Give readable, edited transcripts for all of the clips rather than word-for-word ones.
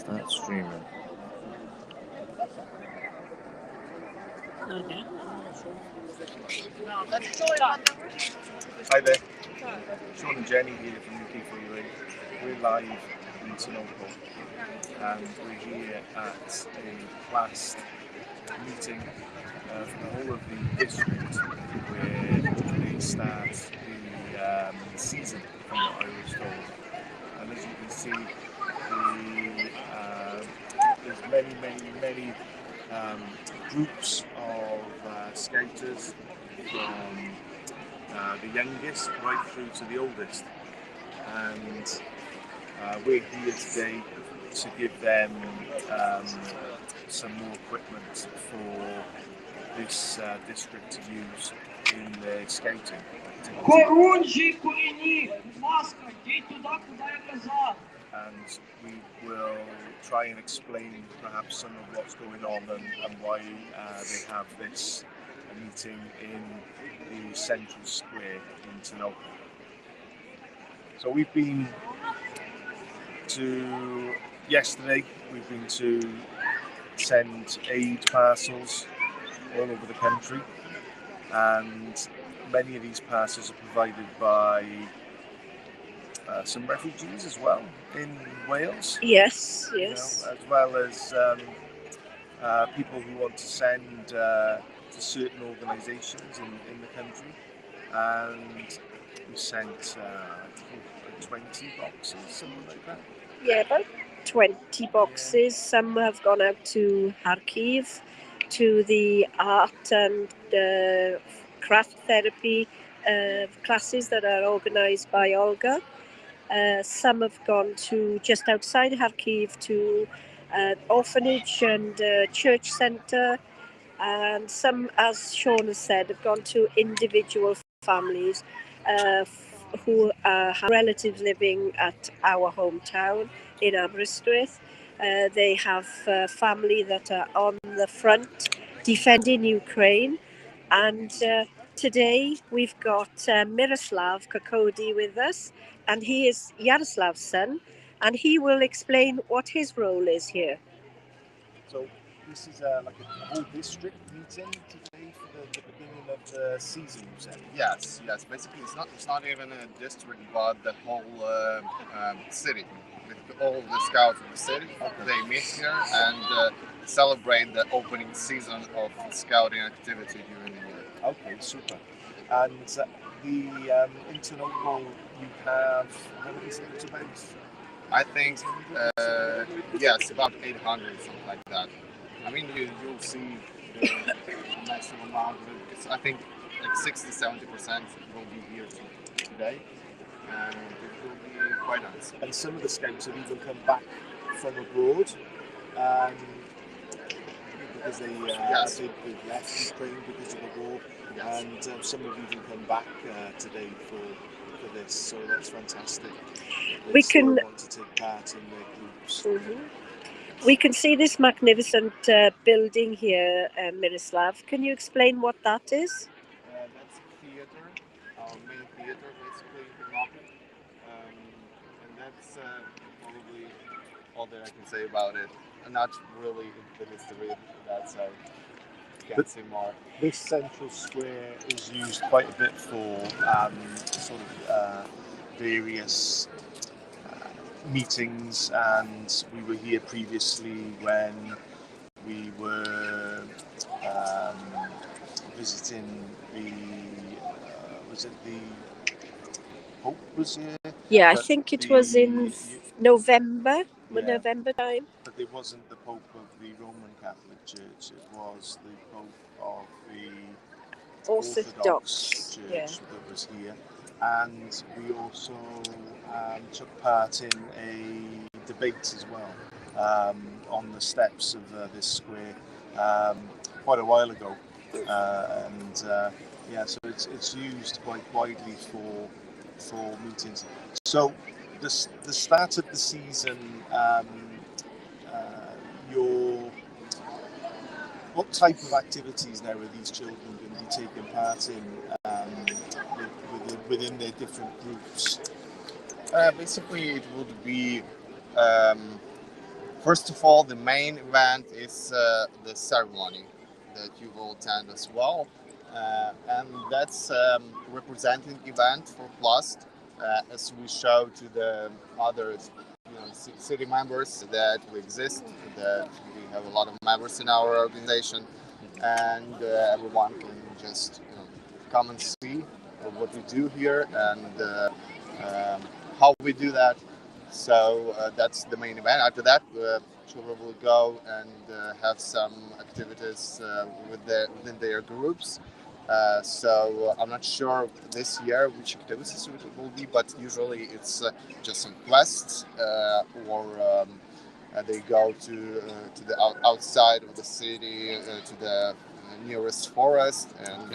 Start streaming. Okay. Hi there, Sean and Jenny here from UK4UA. We're live in Tinoco and we're here at a class meeting for the whole of the district where they start the season, from what I was told. And as you can see, there's many groups of scouters from the youngest right through to the oldest, and we're here today to give them some more equipment for this district to use in their scouting activity. And we will try and explain perhaps some of what's going on and why they have this meeting in the central square in Tinoco. So yesterday we've been to send aid parcels all over the country, and many of these parcels are provided by some refugees as well in Wales. Yes. As well as people who want to send to certain organisations in the country. And we sent 20 boxes, something like that. Yeah, about 20 boxes. Yeah. Some have gone out to Kharkiv, to the art and craft therapy classes that are organised by Olga. Some have gone to just outside Kharkiv to orphanage and church centre, and some, as Sean has said, have gone to individual families who have relatives living at our hometown in Aberystwyth. They have family that are on the front defending Ukraine, and today we've got Miroslav Kokodi with us, and he is Yaroslav's son, and he will explain what his role is here. So this is like a whole district meeting today for the beginning of the season, you said? Yes. Basically, it's not even a district, but the whole city. All the scouts of the city, they meet here and celebrate the opening season of the scouting activity during the year. Okay, super. And in Tinoco, you have, how many scouts about? I think, yes, about 800, something like that. I mean, you'll see the maximum amount of it. I think like 60-70% will be here today, and it will be quite nice. And some of the scouts have even come back from abroad because they left Ukraine because of the war, and some have even come back today for this. So that's fantastic. We can want to take part in their groups. Mm-hmm. We can see this magnificent building here, Miroslav. Can you explain what that is? That's a theater, our main theater basically in Tinoco. And that's probably all that I can say about it. And not really the history of that side. Can't say more. This central square is used quite a bit for sort of various meetings, and we were here previously when we were visiting was it the Pope was here? Yeah, I think it was in November time. But it wasn't the Pope of the Roman Catholic Church, it was the Pope of the Orthodox Church that was here. And we also took part in a debate as well on the steps of this square quite a while ago. So it's used quite widely for meetings. So the start of the season, what type of activities now are these children going to be taking part in within their different groups? Basically, it would be First of all, the main event is the ceremony that you will attend as well, and that's representing event for Plast, as we show to the other city members that we exist, that we have a lot of members in our organization, and everyone can just come and see what we do here and how we do that. So that's the main event. After that, children will go and have some activities within their groups. So I'm not sure this year which activities it will be, but usually it's just some quests or they go to the outside of the city, to the nearest forest, and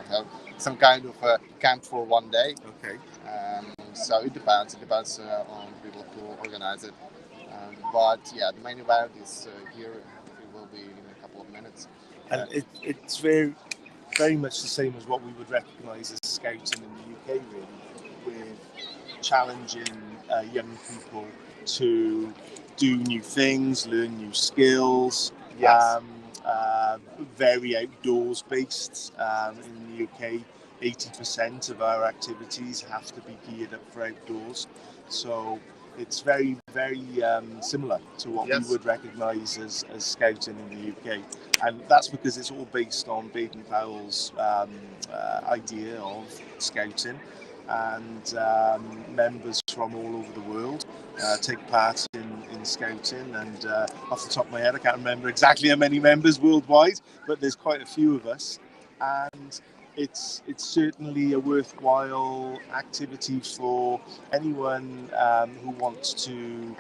have some kind of camp for one day. Okay. So it depends. It depends on people who organize it. But yeah, the main event is here. It will be in a couple of minutes. And it's very much the same as what we would recognise as scouting in the UK, really, with challenging young people to do new things, learn new skills. Yes. Very outdoors based. In the UK, 80% of our activities have to be geared up for outdoors. So it's very, very similar to what we would recognise as scouting in the UK. And that's because it's all based on Baden-Powell's idea of scouting. And members from all over the world take part in scouting. And off the top of my head, I can't remember exactly how many members worldwide, but there's quite a few of us. And it's certainly a worthwhile activity for anyone who wants to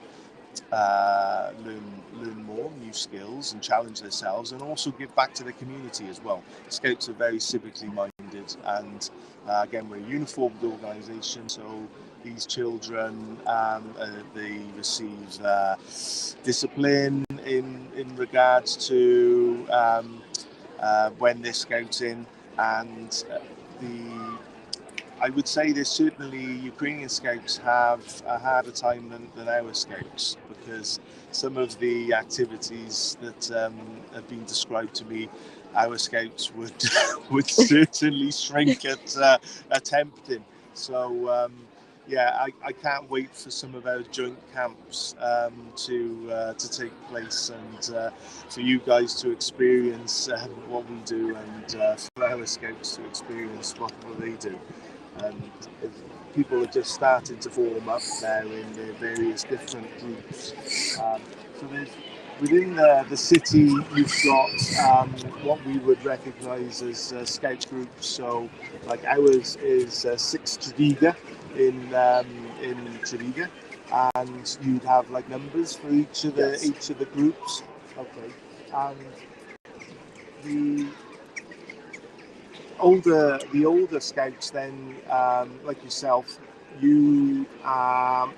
learn more new skills and challenge themselves, and also give back to the community as well. Scouts are very civically minded, and again, we're a uniformed organisation, so these children they receive discipline in regards to when they're scouting, and I would say that certainly Ukrainian scouts have a harder time than our scouts, because some of the activities that have been described to me, our scouts would certainly shrink at attempting. So I can't wait for some of our joint camps to take place, and for you guys to experience what we do, and for our scouts to experience what they do. And people are just starting to form up there in their various different groups. So within the city, you've got what we would recognise as scout groups. So, like ours is 6 Treviga in Treviga, and you'd have like numbers for each of the groups. Okay, and the older scouts then, like yourself, you are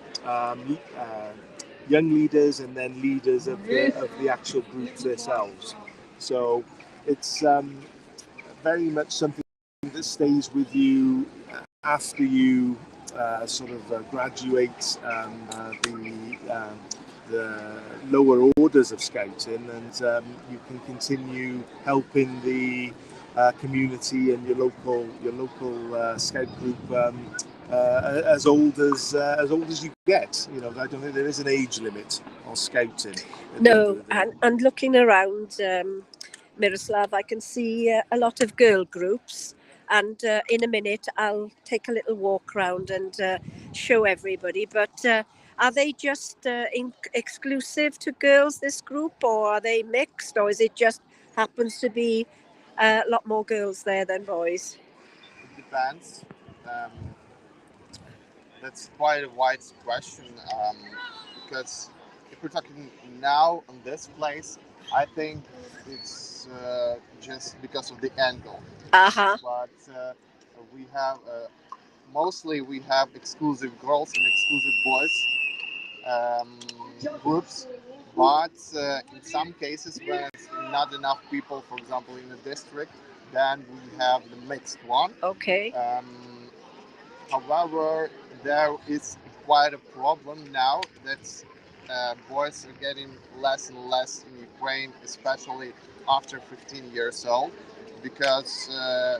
young leaders and then leaders of the actual groups themselves. So it's very much something that stays with you after you graduate the lower orders of scouting, and you can continue helping the community and your local scout group as old as you get. I don't think there is an age limit on scouting. No, and looking around Miroslav, I can see a lot of girl groups. And in a minute, I'll take a little walk around and show everybody. But are they just exclusive to girls, this group, or are they mixed, or is it just happens to be a lot more girls there than boys? It depends. That's quite a wide question, because if we're talking now on this place, I think it's just because of the angle. Uh-huh. But we have mostly we have exclusive girls and exclusive boys groups, but in some cases when it's not enough people, for example in a district, then we have the mixed one. Okay. However, there is quite a problem now that boys are getting less and less in Ukraine, especially after 15 years old, because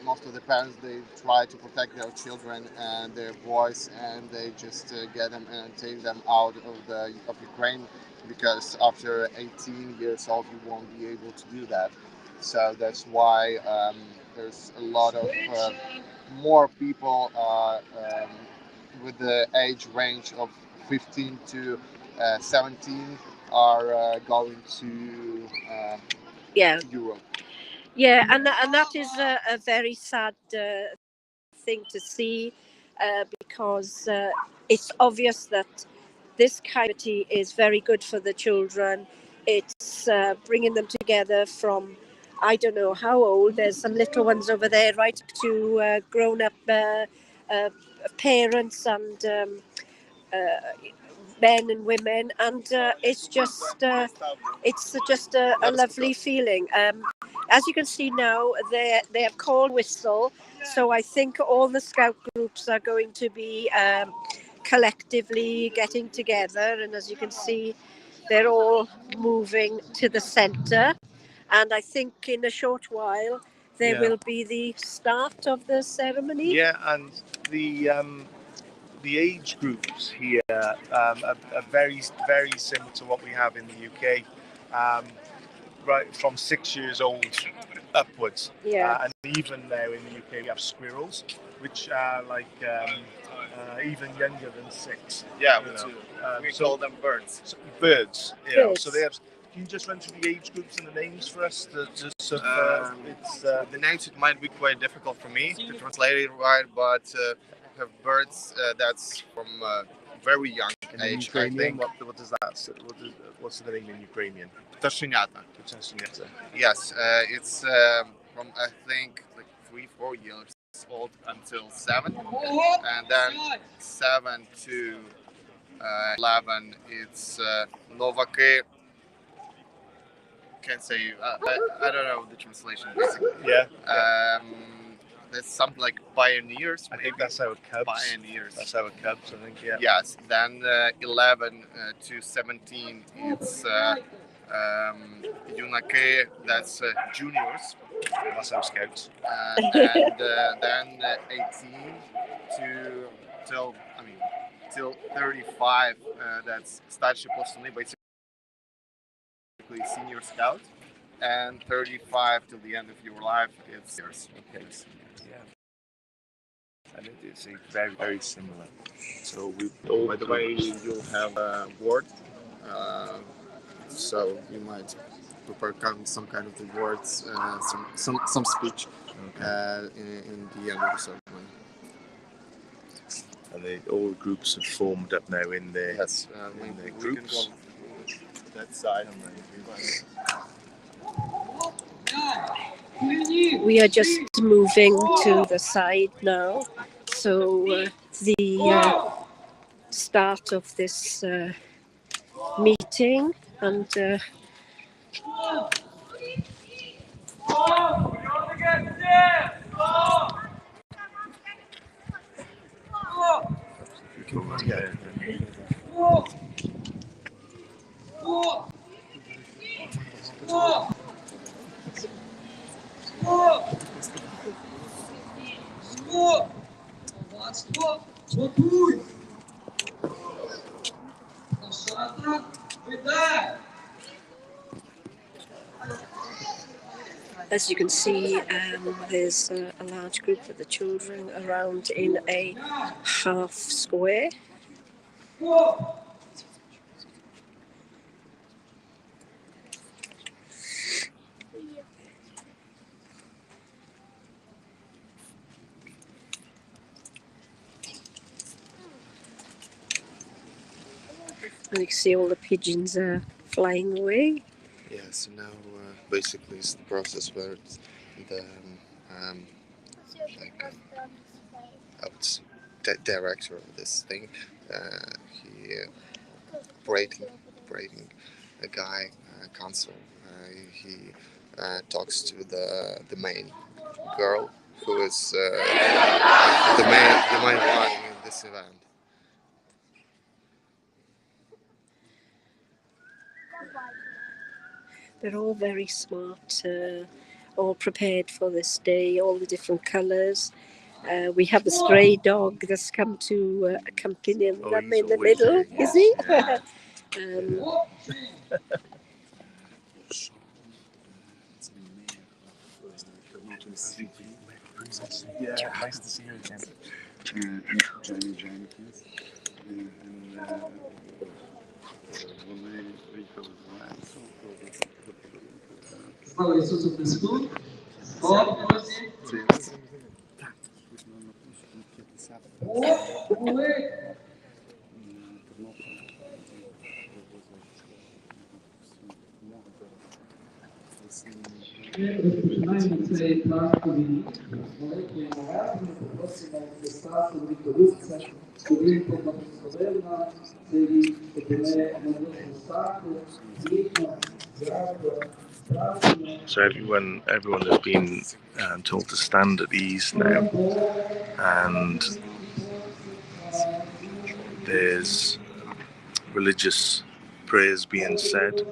most of the parents, they try to protect their children and their boys, and they just get them and take them out of Ukraine, because after 18 years old you won't be able to do that. So that's why there's a lot of more people with the age range of 15 to 17 are going to Yeah, Europe. yeah, and that is a very sad thing to see, because it's obvious that this kind of activity is very good for the children. It's bringing them together from, I don't know how old. There's some little ones over there, right up to grown-up uh, parents and men and women, and it's just a lovely feeling. As you can see now, they have called whistle, so I think all the scout groups are going to be collectively getting together, and as you can see, they're all moving to the centre, and I think in a short while there will be the start of the ceremony. Yeah, and the age groups here are very similar to what we have in the UK. Right from 6 years old upwards. Yeah. And even now in the UK we have squirrels, which are like even younger than 6. Yeah, we call them birds. Birds, Birds. So they have. Can you just run through the age groups and the names for us? The names, it might be quite difficult for me to translate it right, but have birds that's from very young age. I think. What does that? What's the name in Ukrainian? Пташенята. Yes, it's from I think like 3-4 years old until 7, and then 7 to 11 it's Novake. Can't say. I don't know the translation basically. Yeah. There's something like pioneers. I think that's our cubs. Pioneers. That's our cubs. I think. Yeah. Yes. Then 11 to 17 it's Yunake. That's juniors. That's our scouts. And then 18 to till 35. That's starший поступний, basically senior scout, and 35 till the end of your life it's yours. Okay. Yeah. And it's very similar. So By the way, you'll have a word, so you might prepare some kind of the words, some speech in the end of the ceremony. And all groups have formed up now in their groups. That side. We are just moving to the side now, so the start of this meeting, and as you can see, there's a large group of the children around in a half square. And you can see all the pigeons are flying away. Yeah, so now basically it's the process where the the director of this thing, he operating a guy, counsel, he talks to the main girl who is the main one in this event. They're all very smart, all prepared for this day, all the different colours. We have a stray dog that's come to accompany them in the middle, here, is he? Yeah. Yeah, nice to see you again. Jenny Jenkins. And вони приїхали з Ленсу. Слава Ісусу Христу! Оплески! Ми розпочинаємо цей пластовий рік з великою молитвою, попросимо Христа, щоб Він подивився, щоб Він поблагословив нам цей рік, щоб ми могли Христа, дійсно, дякую. So everyone has been told to stand at ease now, and there's religious prayers being said.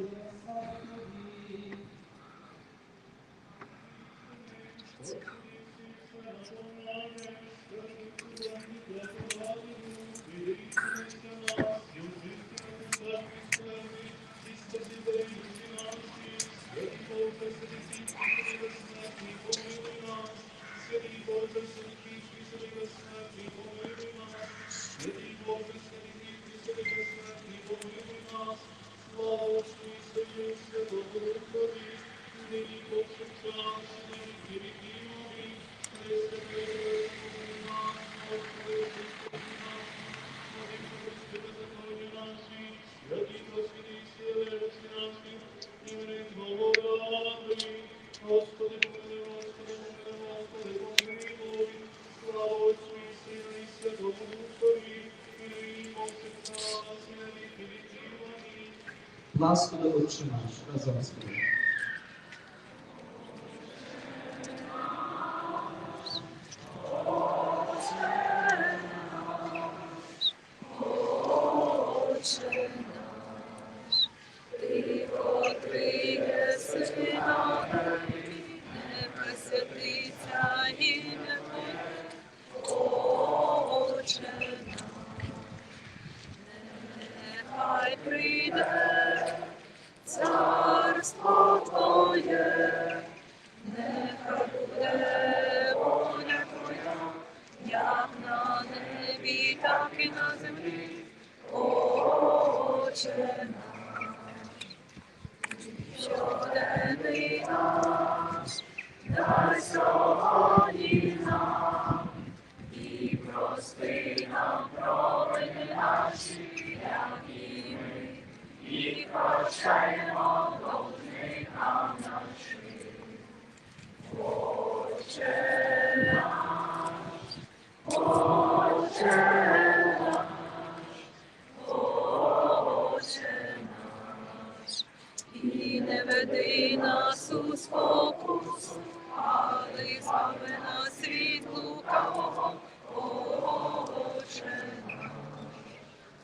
Благослови Отче наш, разом з тобою. Нехай прийде царство Твоє, нехай буде воля Твоя, як на небі, так і на землі. Отче наш, щоденний наш, дай сьогодні нам, і прости нам провини наші, як і ми, і прощаємо должникам нашим. Отче наш, Отче наш, Отче наш, і не веди нас у спокусу, але збави нас від лукавого. Отче наш.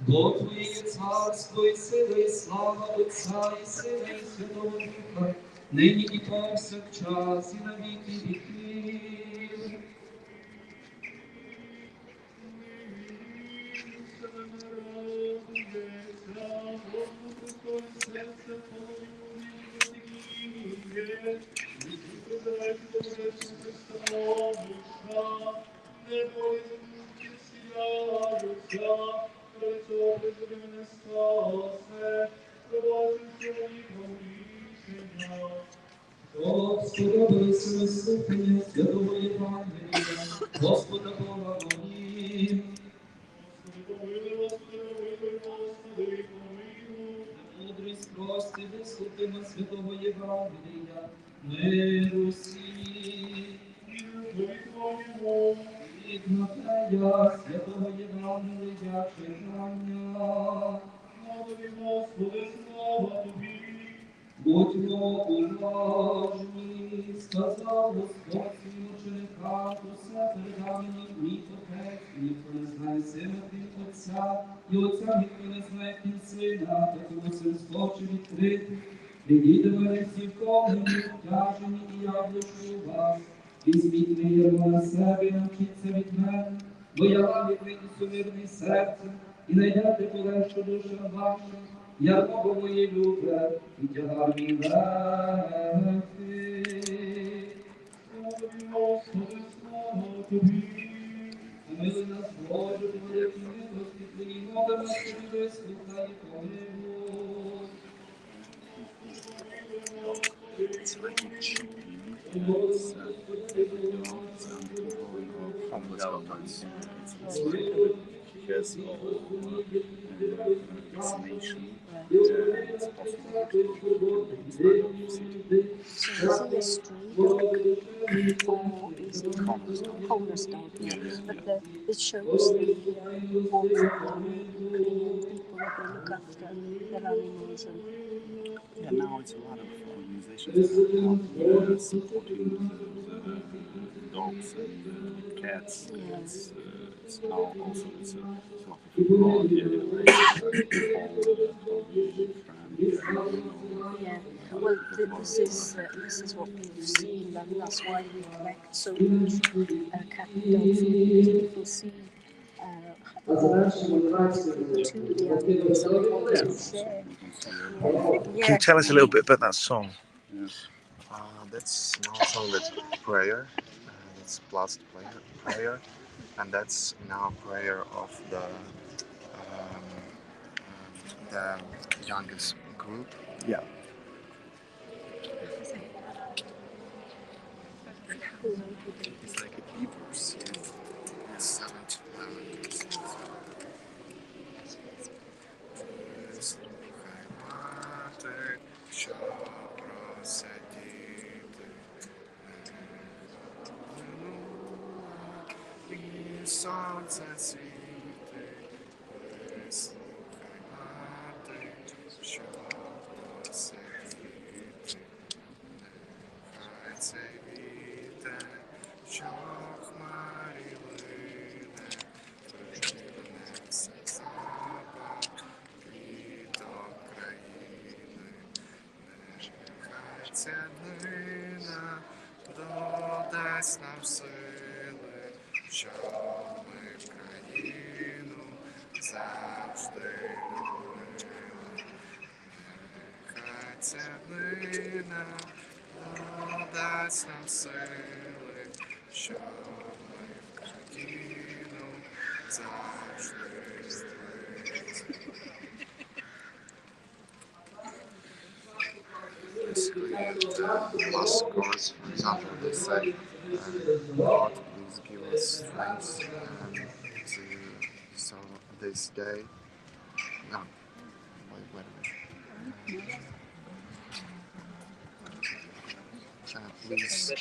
Бо Твоє царство і сила, і слава Отця, і Сина, і Святого Духа, нині і повсякчас, і на віки віків. Сподобалися ми слухання Святого Євангелія, Господа Бога молім. Мудрість прості, вислухаймо Святого Євангелія, миру всім. Від Матея Святого Євангелія читання. Господи, слава Тобі. Будьмо уважні, сказав Господь своїм ученикам, усе передав мені мій Отець, ніхто не знає Сина, крім Отця, і Отця ніхто не знає, крім Сина, та кому Син схоче відкрити, Привидывали все вполнены, тяжени и яблошу вас. Візьміть ви його на себе, навчіться від мене, бо я лагідний і сумирний серцем, і найдете полегшу душам вашим, ярмо моє любе, і тягар мій легкий. Господи, слава тобі, помилуй нас, Боже, по великій милості Твоїй, молимо нас, тобі, вислухай і помилуй. It's like a chippy, it's from Scotland. It's like he has all its nation. It's possible to be inside of the city. So is it a street or is it cornerstone? Yeah. But it shows the Ukrainian people that they look after their animals. And Yeah, now it's a lot of organizations that are helping supporting the dogs and cats. Yeah. It's now also it's a lot of abroad, yeah, well, this is what we've seen, and that's why we collect so much cat and dog food, because people see to the animals and they want to share. Can you tell us a little bit about that song? Yes. That's now a song that's prayer. It's blessed prayer, and that's now prayer of the youngest group. Yeah. It's like a Hebrews. Seventh. Сонце світи, вислухай мати, що просить, нехай цей вітер, що хмарі лине, принесе запах квіток країни, нехай ця днина додасть нам сили, щоб ми країну завжди любили. Нехай ця днина додасть нам сили, щоб ми країну завжди любили. Basically, the last chorus, for example, they say, God, please give us strength to serve this day. No, wait a minute. Please.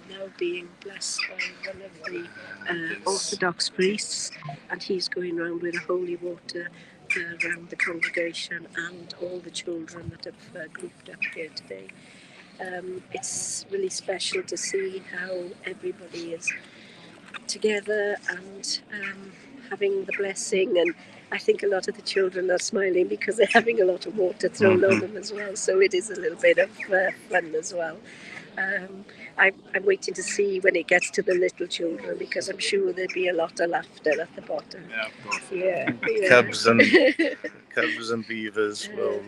Now being blessed by one of the Orthodox priests, and he's going around with holy water around the congregation and all the children that have grouped up here today. It's really special to see how everybody is together and having the blessing, and I think a lot of the children are smiling because they're having a lot of water thrown on them as well, so it is a little bit of fun as well. I'm waiting to see when it gets to the little children, because I'm sure there'll be a lot of laughter at the bottom. Yeah, of course. Yeah. Cubs and beavers will.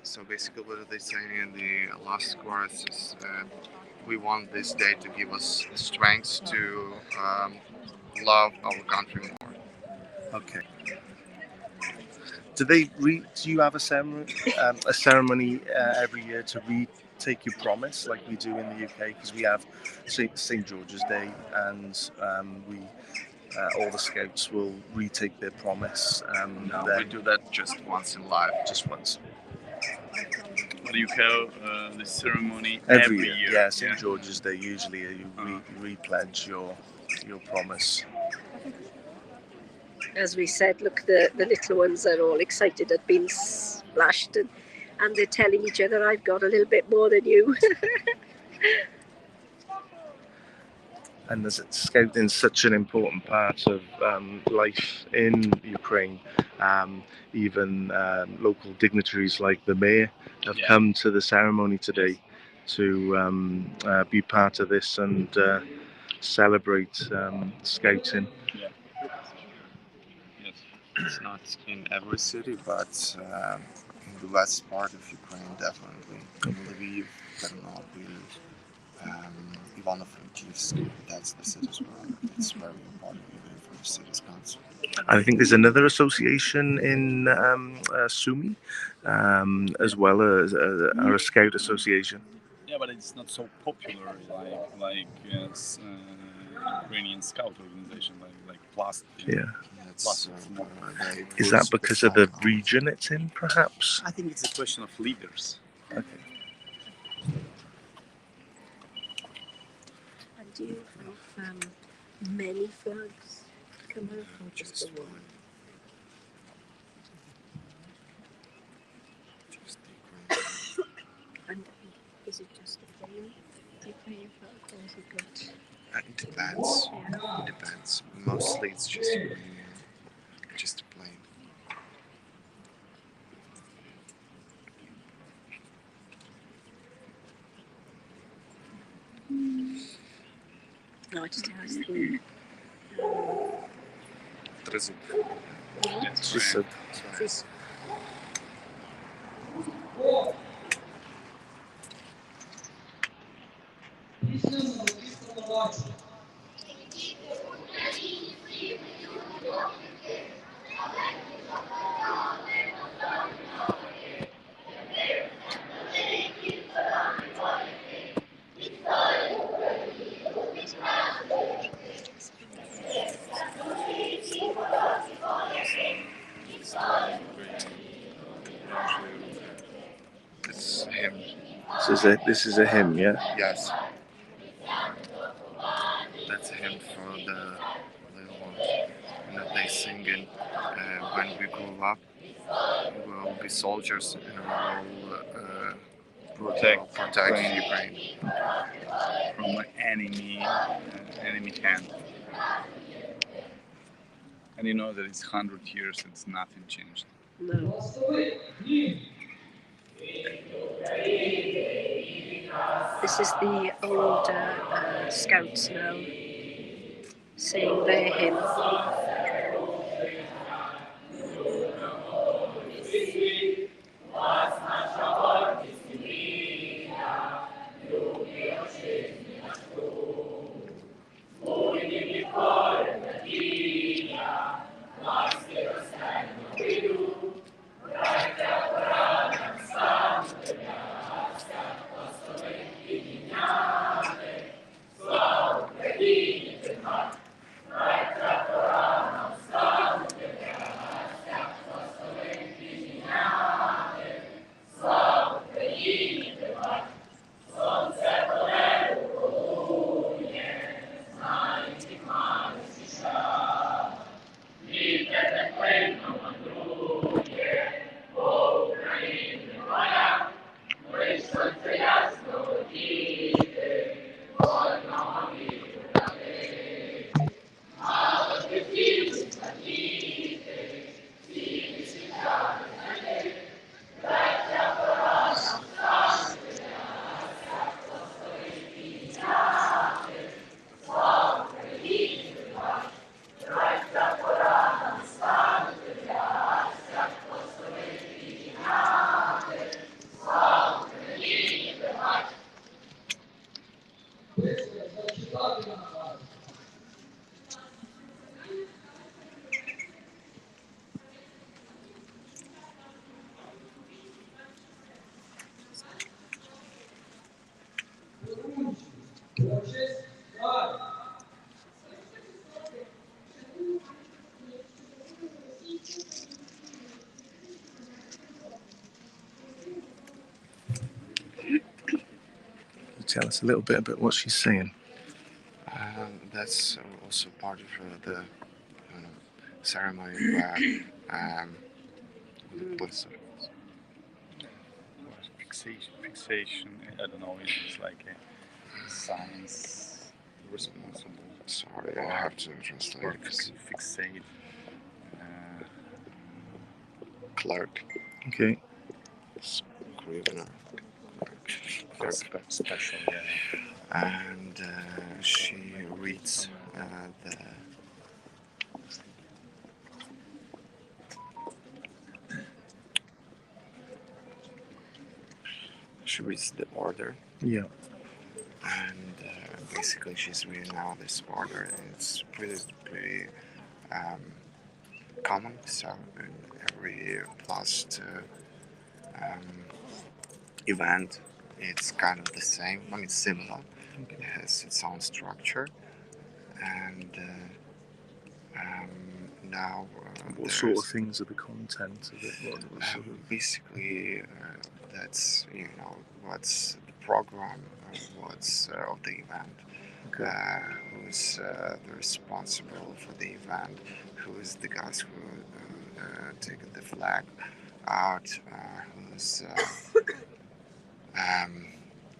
So basically what are they saying in the last chorus is we want this day to give us strength to love our country more. Okay. Do you have a ceremony every year to retake your promise like we do in the UK? Because we have St. George's Day, and all the scouts will retake their promise. No, we do that just once in life. Just once. But you have the ceremony Every year. Yeah, St. George's Day usually you re-pledge your promise. As we said, look, the little ones are all excited, have been splashed, and they're telling each other, I've got a little bit more than you. And there's scouting such an important part of life in Ukraine, Even local dignitaries like the mayor have come to the ceremony today to be part of this and celebrate scouting. Yeah. Yes. It's not in every city, but in the west part of Ukraine, definitely. In Lviv, Ternopil, Ivano-Frankivsk, that's the cities where it's very important, even for the city's council. I think there's another association in Sumy, as well as a scout association. Yeah, but it's not so popular like Ukrainian Scout organization, like Plast. Yeah. Plus, it's more. Is that because of the region it's in, perhaps? I think it's a question of leaders. Okay. And do you have many flags come out or just the one? And is it just the plain Ukrainian flag or is it got? It depends. Yeah. It depends. Mostly it's just Ukrainian, just a plain. No, it just has the. Трезуб. Trezub. It's him. This is a hymn, yeah? Yes. That's a hymn for the little ones. And that they sing in when we grow up, we'll be soldiers and we'll protect Ukraine from an enemy hand. And you know that it's 100 years, it's nothing changed. No. This is the older scouts now saying their hymn. Tell us a little bit about what she's saying. That's also part of the ceremony where the blister. Fixation, I don't know, it's like a science responsible. Sorry, I have to translate. Fixate. clerk. Okay. Scrivener. Very special, yeah. And she reads the order. Yeah. And basically she's reading out this order, and it's pretty common. So in every Plus event, it's kind of the same. I mean, similar. Okay. It has its own structure, and now what sort of things are the content of it? What sort of... Basically, that's what's the program, what's of the event. Okay. Who's the responsible for the event? Who is the guys who taken the flag out? Who's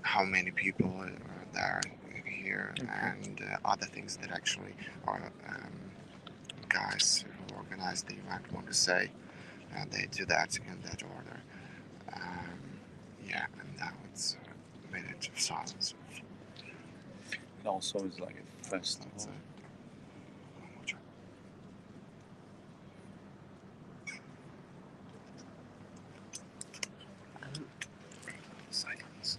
how many people are there here, Okay. and other things that actually are guys who organize the event want to say. They do that in that order. Yeah, and now it's a minute of silence. It also is like a festival. One more try. Silence.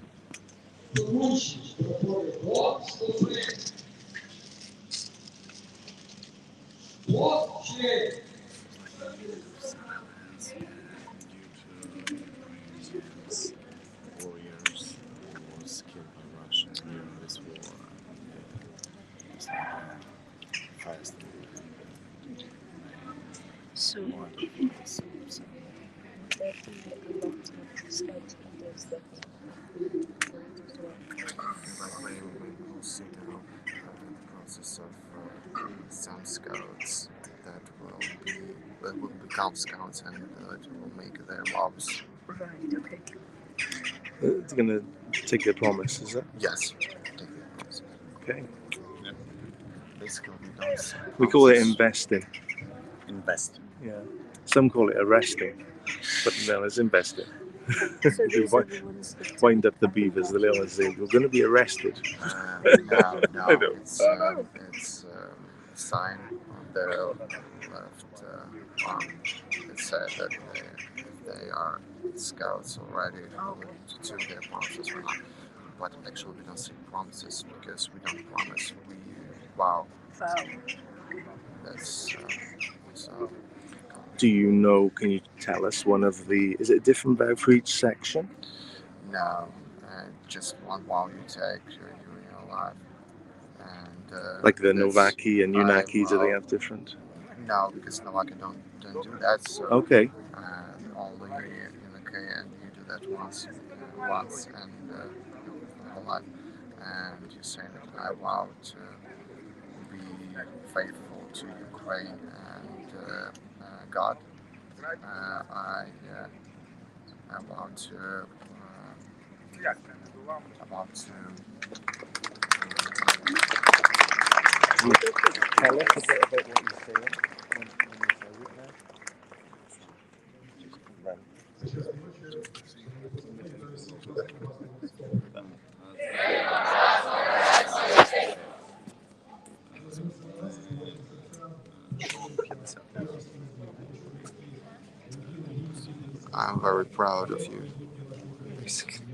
Warriors who was killed by Russia during this war, and it's like a festival. So Wonderful. there be a lot of scout leaders that Like we will see now the process of some scouts that will become scouts and that will make their vows. Right, okay. It's going to take their promise, is it? Yes. Take their promise. Okay. Yeah. Basically, we don't see We call it promises. investing. Investing. Yeah. Some call it arresting, but no, it's investing. So You these are the ones that wind up the beavers, the little ones say, we're going to be arrested. No, I know. it's a sign on the left arm. It said that they are scouts already to do their promises or not. But actually, we don't see promises because we don't promise. We vow. Wow. That's so. Do you know, can you tell us one of the, is it a different vow for each section? No, just one vow you take during your life. And Like the Novaki and Unaki, do they have different? No, because Novaki don't do that. So Okay. only Unaki, and you do that once and your whole life. And you say that I vow to be faithful to Ukraine and God. I want to Tell us a bit about what you're feeling when you say it now. I'm very proud of you, basically.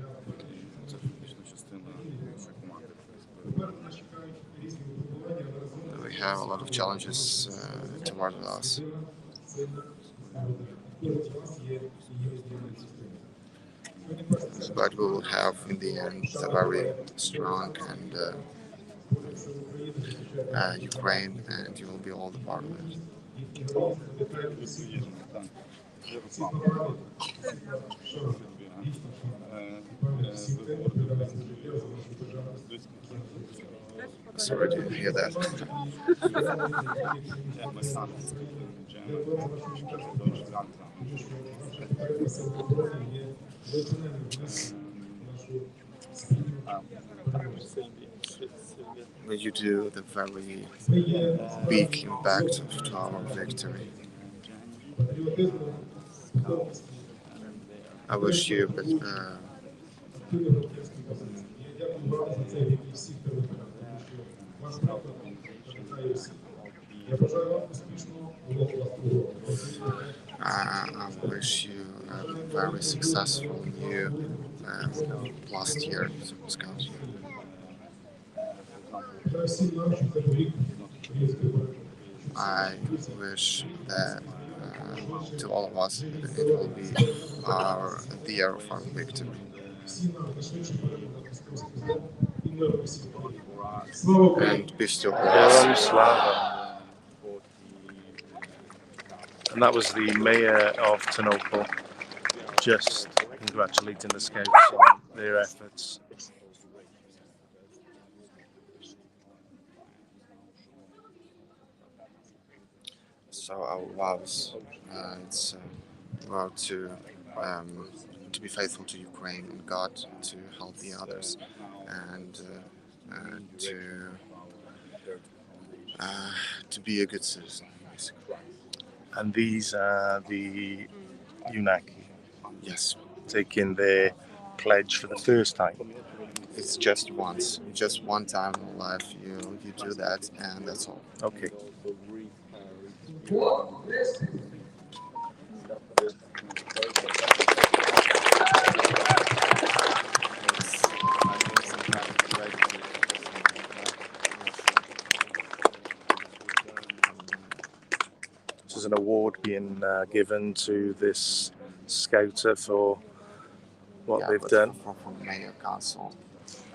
We have a lot of challenges toward us. But we will have in the end a very strong and Ukraine, and you will be all the part of it. Sorry to hear that. You do the very big impact to our victory. I wish you I wish you a very successful new last year Scout. I wish that to all of us it will be the year of our victory. And be still blessed. And that was the mayor of Ternopil just congratulating the Scouts on their efforts. So our vows, it's vow to be faithful to Ukraine and God, to help the others, and to be a good citizen, basically. And these are the UNACI Yes, taking their pledge for the first time. it's just once, just one time in life you do that, and that's all. Okay. This is an award being given to this scouter for what they've done. From mayor council,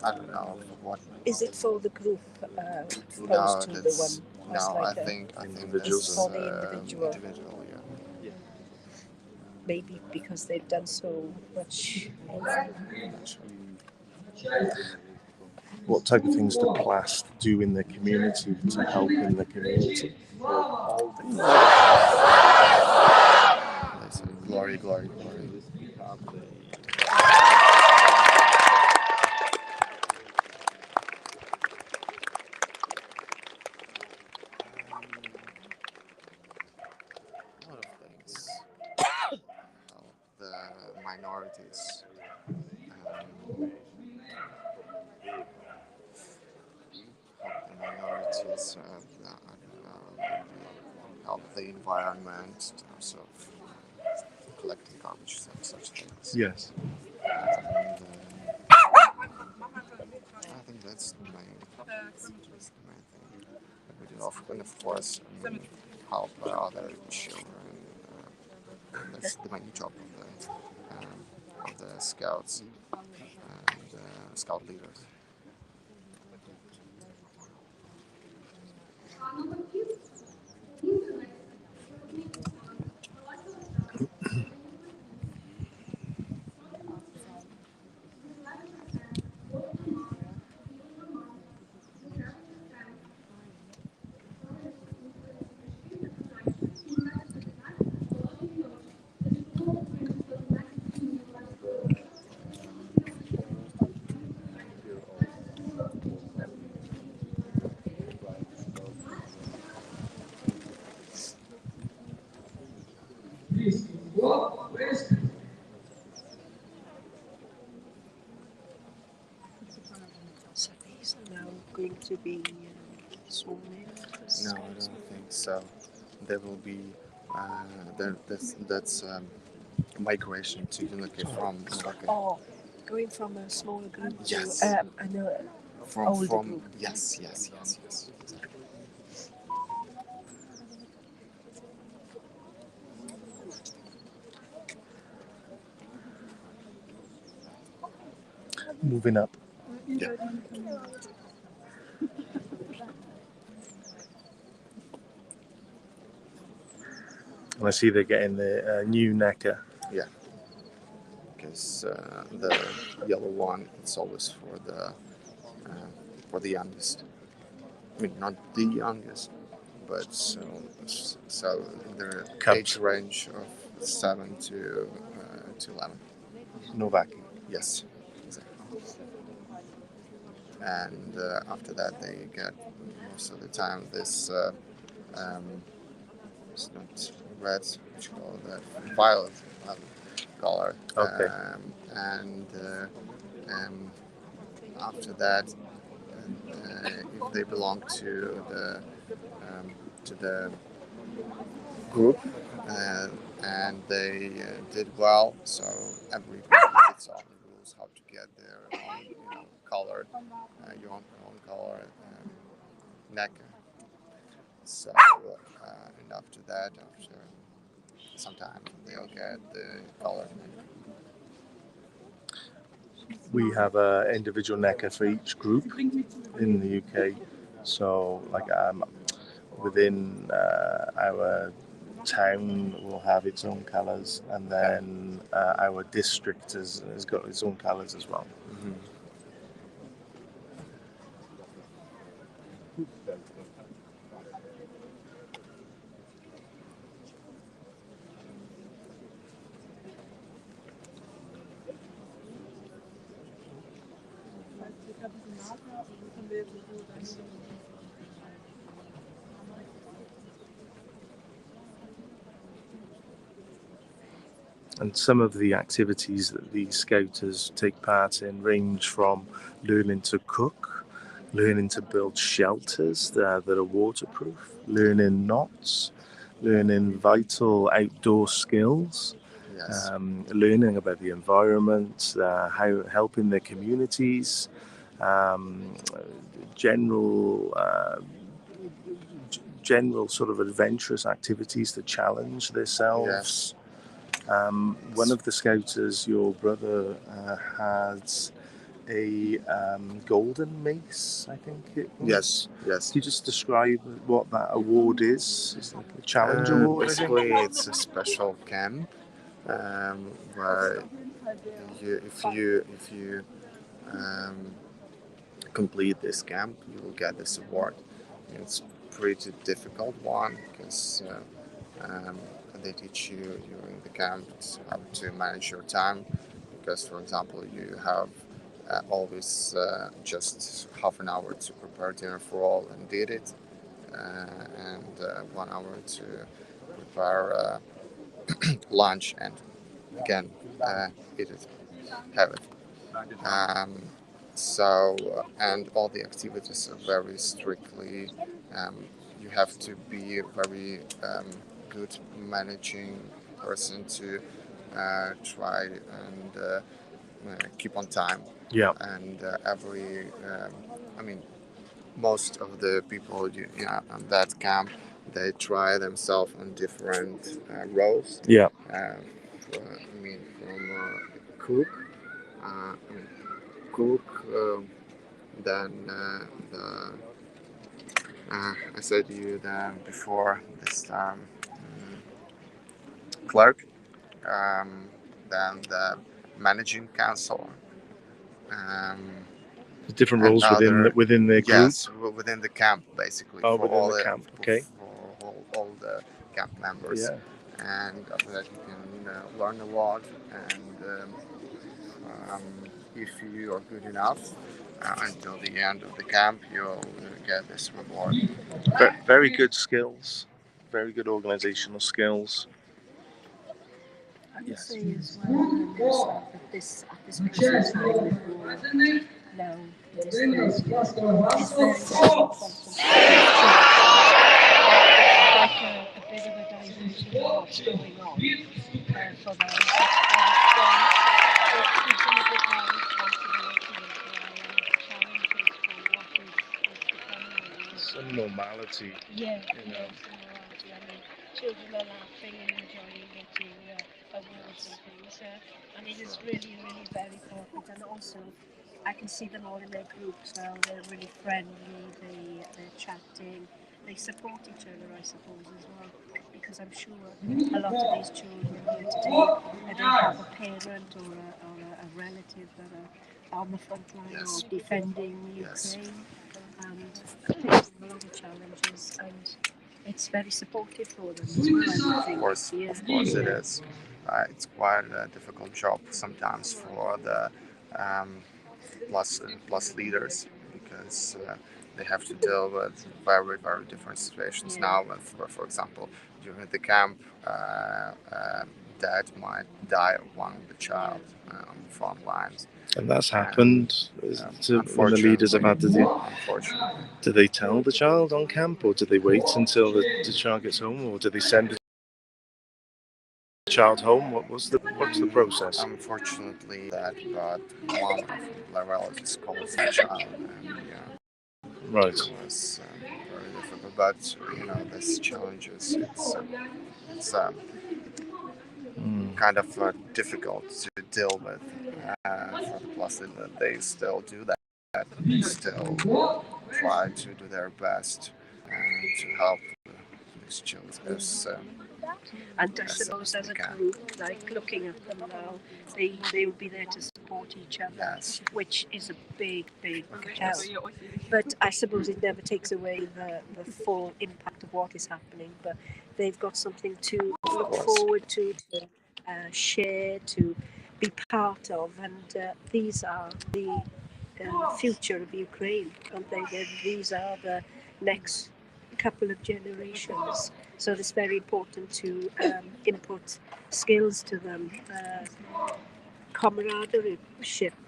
I don't know what. Is it for the group No, opposed to the one? no. Like I think individuals. it's for the individual. Yeah. Maybe because they've done so much. What type of things do Plast do in the community to help in the community? Glory, glory, glory. A lot of things. Help the minorities. Help the environment in terms of collecting garbage and such things. Yes. And, I think that's the main thing that we do. And of course, help other children. That's the main job of the scouts and scout leaders. So these are now going to be sworn in? No, I don't think so. There will be that's migration to Unity from Slovakia. Oh, going from a smaller group Yes. to older From group. yes. Exactly. Moving up. Yeah. And I see they're getting the new necker. Yeah. Because the yellow one, it's always for the youngest. I mean, not the youngest, but so the Cubs. age range of 7 to 11. Novaki. Yes, exactly. And after that, they get most of the time this it's not red, which called violet color. Okay. And after that, if they belong to the group, and they did well. So every group has its own rules how to get their own, color, your own color neck. So and after that, after some time, they'll get the color neck. We have a individual necker for each group in the UK. So, like within our town will have its own colours, and then our district has got its own colours as well. Mm-hmm. And some of the activities that these scouters take part in range from learning to cook, learning to build shelters that are waterproof, learning knots, learning vital outdoor skills, Yes. Learning about the environment, how helping their communities, general general sort of adventurous activities to challenge themselves. Yes. One of the scouters, your brother, had a golden mace, I think it was. Yes. Can you just describe what that award is? It's like a challenge award, I think. Basically, it's a special camp where if you complete this camp, you will get this award. It's a pretty difficult one because they teach you during the camp how to manage your time. Because, for example, you have always just half an hour to prepare dinner for all and did it, and 1 hour to prepare lunch and again eat it, have it. And all the activities are very strictly. You have to be a very good managing person to try and keep on time. Yeah. And I mean, most of the people on that camp, they try themselves on different roles. Yeah. From cook, then I said to you that before this clerk, then the managing counselor. Different roles within their group. Yes, within the camp, basically. Oh, for within all the camp. Okay. For all the camp members. Yeah. And after that, you can learn a lot. And if you are good enough, until the end of the camp, you'll get this reward. Very good skills. Very good organisational skills. I would say as well that this at this present time with war now in this year is very, very important like a bit of a diversion of what's going on for them. It gives them a bit more responsibility and challenges for what is becoming some normality. Yeah, some normality. I mean, children are laughing and enjoying getting awards and things, and it is really, really very important. And also, I can see them all in their groups now. They're really friendly. They're chatting. They support each other, I suppose, as well. Because I'm sure a lot of these children here today, they don't have a parent or a relative that are on the front line or defending Ukraine. And facing a lot of challenges, and it's very supportive for them as well, I think. Of course it is. It's quite a difficult job sometimes for the plus leaders because they have to deal with very, very different situations now. And for example, during the camp, dad might die of one of the child on the front lines. And that's happened when the leaders have had to do. Unfortunately. Do they tell the child on camp, or do they wait until the child gets home, or do they send the child home? What's the process? Unfortunately, that, but one of the relatives calls the child, and Right. it was very difficult. But this challenges. It's kind of difficult to deal with for the plus that they still do that. They still try to do their best to help these children and I suppose as a group, like looking at them now, they will be there to support each other, Yes. which is a big help. But I suppose it never takes away the full impact of what is happening. But they've got something to look forward to share, to be part of, and these are the future of Ukraine, aren't they? These are the next couple of generations. So it's very important to input skills to them, camaraderie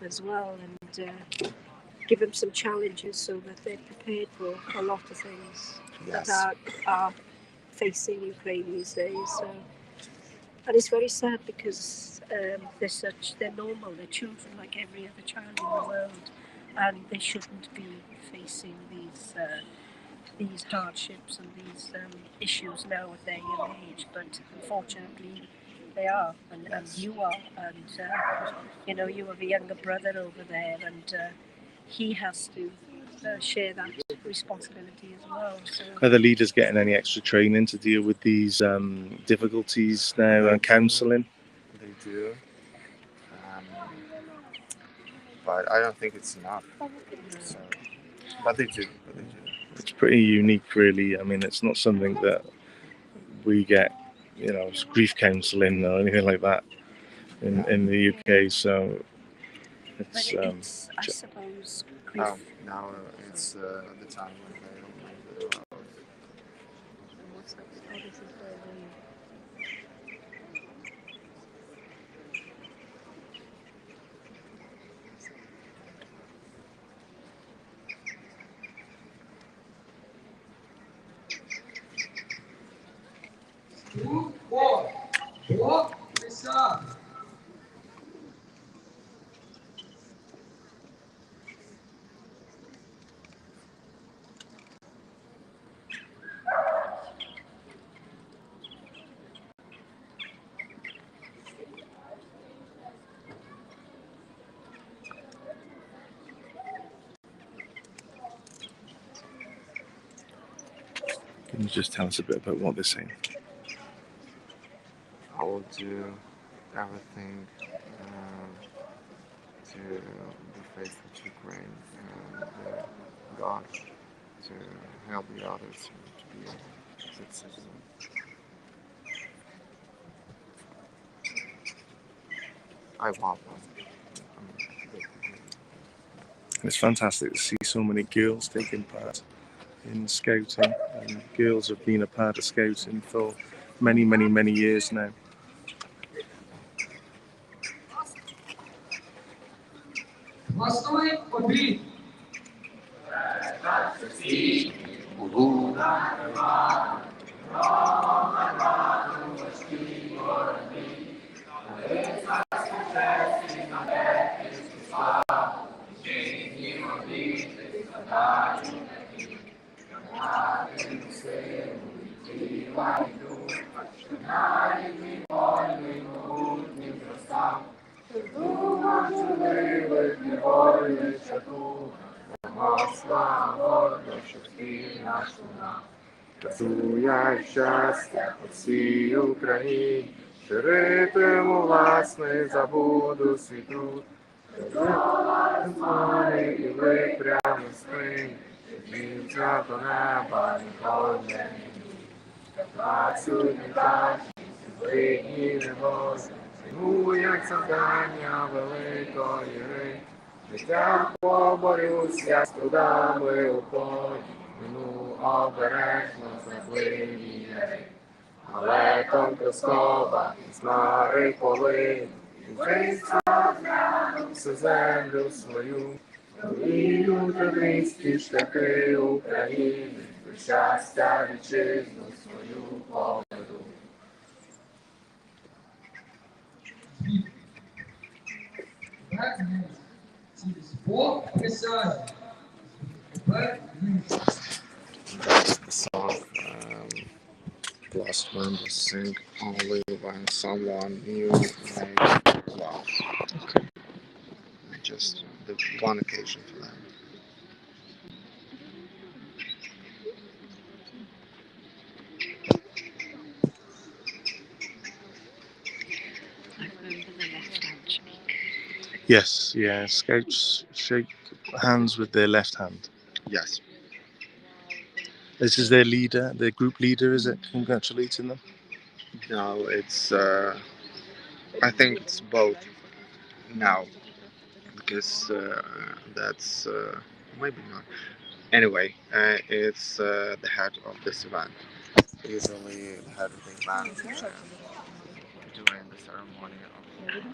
as well, and give them some challenges so that they're prepared for a lot of things that are facing Ukraine these days. And it's very sad because they're normal, they're children like every other child in the world, and they shouldn't be facing these hardships and these issues now at their young age, but unfortunately they are, and you are, and you have a younger brother over there, and he has to share that responsibility as well. So. Are the leaders getting any extra training to deal with these difficulties now and counselling? They do, but I don't think it's enough. So, but they do. It's pretty unique, really. I mean, it's not something that we get, it's grief counselling or anything like that in the UK. So it's I suppose, grief. Now it's the time when they What's that? What is it? Can you just tell us a bit about what they're saying? I will do everything to be faithful to Ukraine and God to help the others to be a good citizen. I want one. It's fantastic to see so many girls taking part in scouting, and girls have been a part of scouting for many years now. Працює щастя по всій Україні, ширитиму власний забуду свій труд. Дзвони і випрямо спинь, жінця до неба ніколи не працюй так, злидні невози, зимують завдання великої гри. Життям поборюсь я з трудами у полі, мину обережно зрадливі. але тонко сковані хмари полин. Українська всю землю свою, віють тернисті шляхи України, до щастя вітчизну свою поведу. That's the song. Last one to sing only when someone new made wow. Okay. Just the one occasion for that. Yes, yeah. Scouts shake hands with their left hand. Yes. This is their leader, their group leader, is it? Congratulating them? No, it's I think it's both now because that's maybe not. Anyway, it's the head of this event. Usually the head of the event during the ceremony of gloves.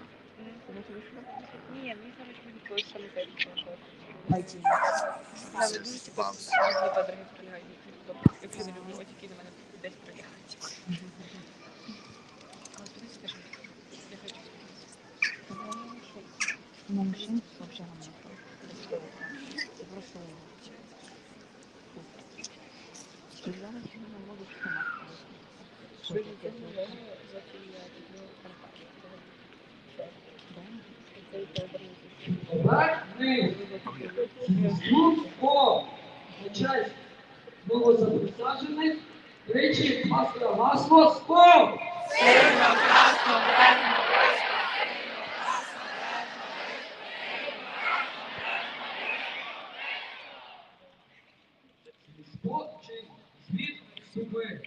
Часть новозаприсаджених, тричі пастора гасло «Стоп!» Стоп, чи звіт вступи.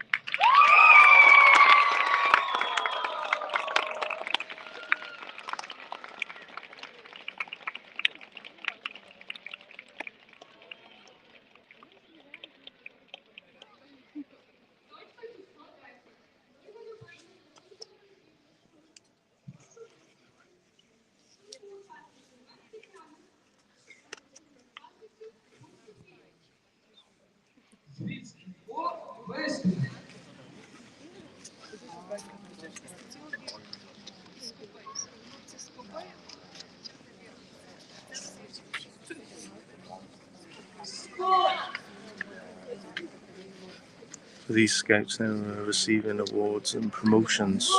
These scouts now are receiving awards and promotions.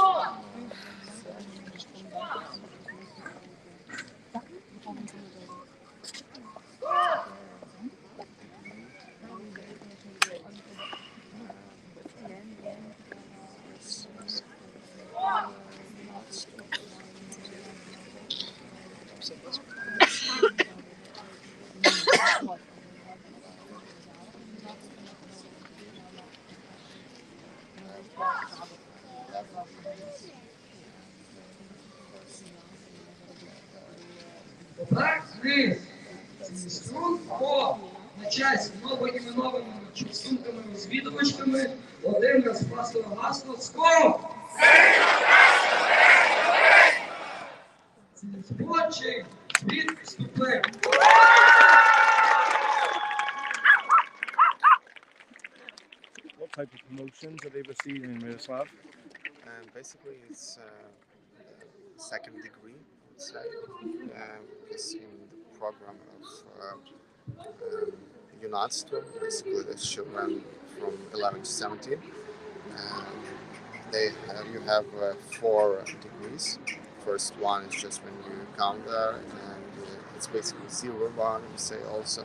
Так, вниз. Струнко на часі новоіменованими чувствунками розвідувачками один раз пастора гасло «Скоп!» Цілеспочий світ вступив. What type of promotions are they receiving, Miroslav? And basically, it's second degree, I would say, because in the program of Юнацтво, basically the children from 11 to 17, you have 4 degrees. First one is just when you come there, and it's basically silver one, we say also.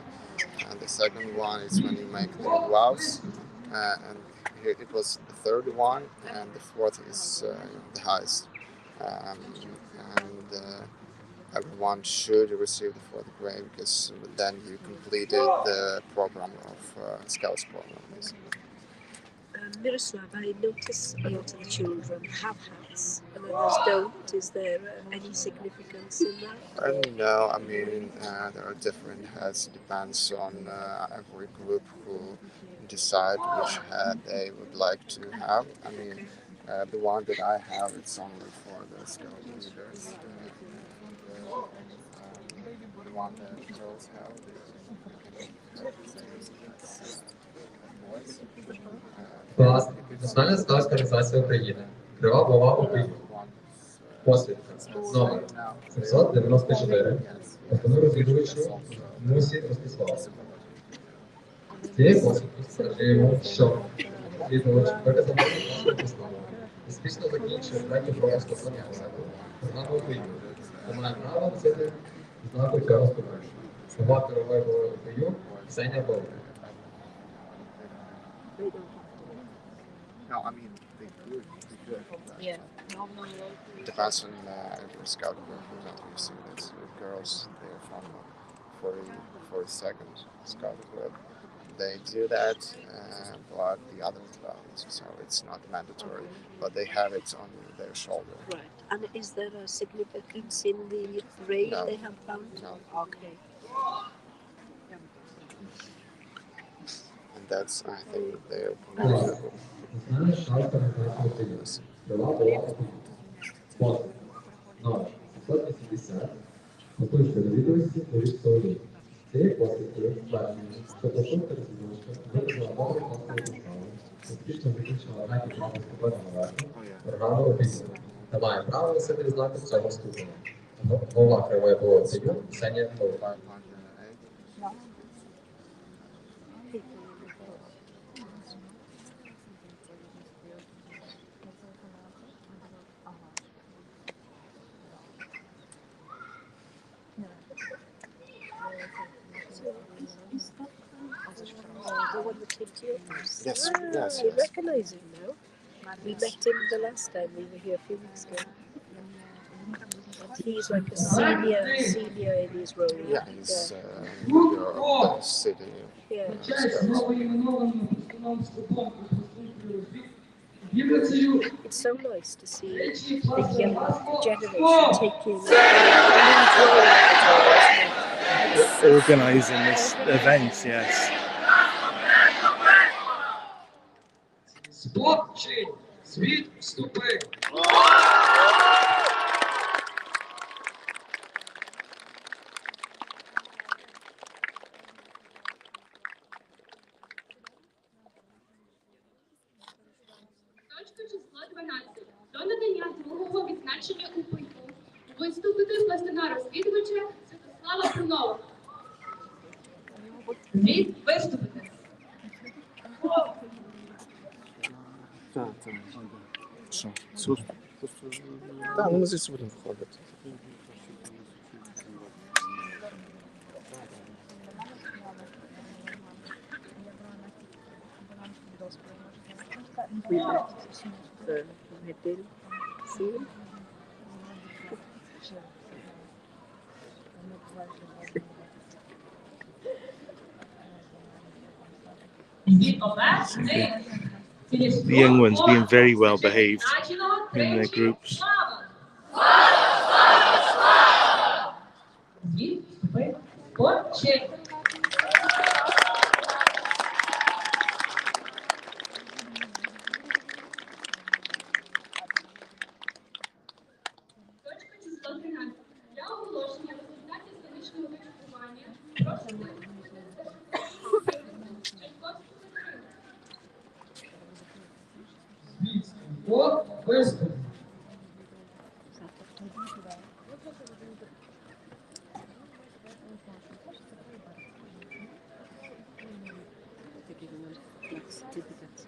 And the second one is when you make the vows, and here it was the third one, and the fourth is the highest. And everyone should receive the fourth grade because then you completed the program of Scouts program, basically. Miroslav, I notice a lot of the children have hats and others don't. Is there any significance in that? No, I mean, there are different hats. It depends on every group who decide which hat they would like to have. I mean, the one that I have, it's only for the scout leaders. The one that girls have, Клас. Національна скаутська організація України. Крива голова України. Посвідка. Номер 794. Основну розвідувачу Мусі Ростиславу. З цієї посвідки стверджуємо, що розвідувач виказав власну послугу. Успішно закінчив третю пропуску слання програму України. Та має право носити знаку цього ступеню. Голова керової голови України Ксенія Болта. No, I mean, they could. Yeah. Depends on every scout group that we see. That's girls, they're from 42nd Scout Group. They do that, but the others don't. So it's not mandatory, but they have it on their shoulder. Right. And is there a significance in the rail No. they have found? No. Okay. And that's, I think, they're promoted. Національна скаутська організація України. Крива голова України. Посвідка. Номер 780. Послужка розвідувачі Поліції. Цієї посвідкою стверджуємо, що послужка розвідувачка виконала добру послугу поставу, успішно закінчила третю пропуску верху програму України та має право носити знаки цього ступеня. Голова Кривої голови України Ксенія Болта. Is that the one that came to your house? Yes, Ah, yes, you yes. recognize him now? We met him the last time we were here a few weeks ago. And he's like a senior in his role. Yeah, he's your city. Yeah. It's so nice to see the young generation taking a lead role at the time, isn't it? Organising this event, yes. Спортчий світ вступив. Точка число 12. До надання другого відзначення у пульту виступити пластина розвідувача Святослава Брунова. Він виступити. Так. Що? Так, ми звідси будемо виходити. We met him. See him? The young ones being very well behaved in their groups. Точка число 13. Для оголошення результатів сонячного випробування прошу виступити От виступ. They're giving us black certificates.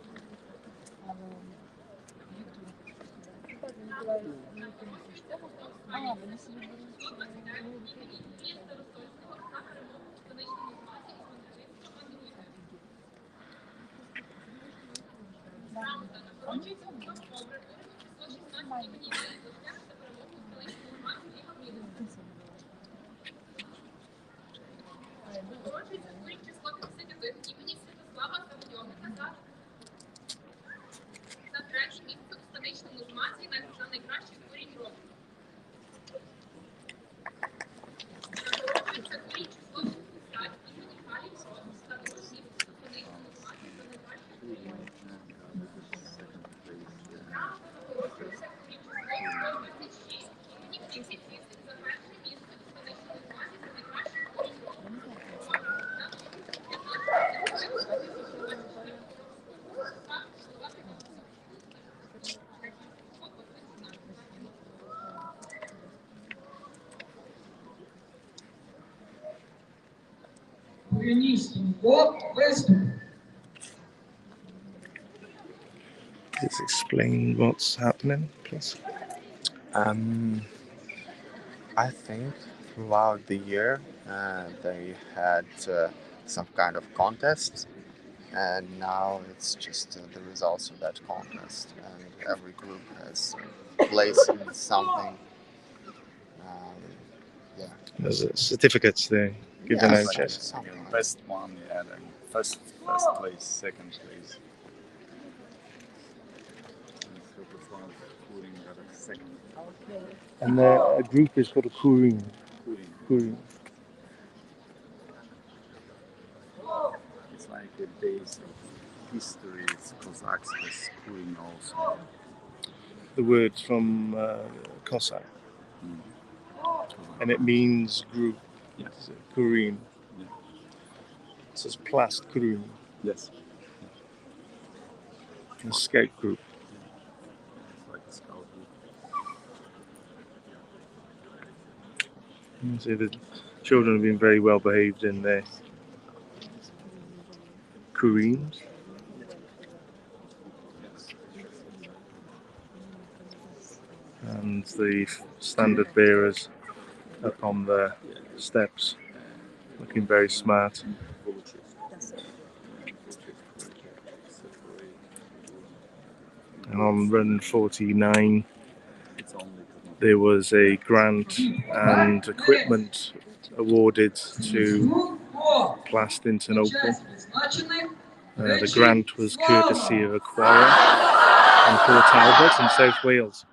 Нагороджується турік число 51 імені Святослава Завойовника за третє місце у столичному змаганні за найкращий турік року. Нагороджується турік число 60 імені Халівського за друге місце у столичному змаганні за найкращий Піаністом до виступу. Please explain what's happening, please. I think throughout the year they had some kind of contest, and now it's just the results of that contest, and every group has placed in something. Yeah. There's certificates there given Yes, out. like Yes. something like Best one, yeah, then first place, second place. And so this one is Kuring got a second. And a group is called a Kuring. Kuring. It's like a base of history. It's Cossacks has Kuring also. The word's from Cossack, and it means group. Yes. Kuring. Yeah. It says Plast Kuring, Yes. a scout group. It's like a scout group. You see, the children have been very well behaved in their Kurings. And the standard bearers up on the steps, looking very smart. And on run 49, there was a grant and equipment awarded to Plast Internople. The grant was courtesy of a choir in Port Albert in South Wales.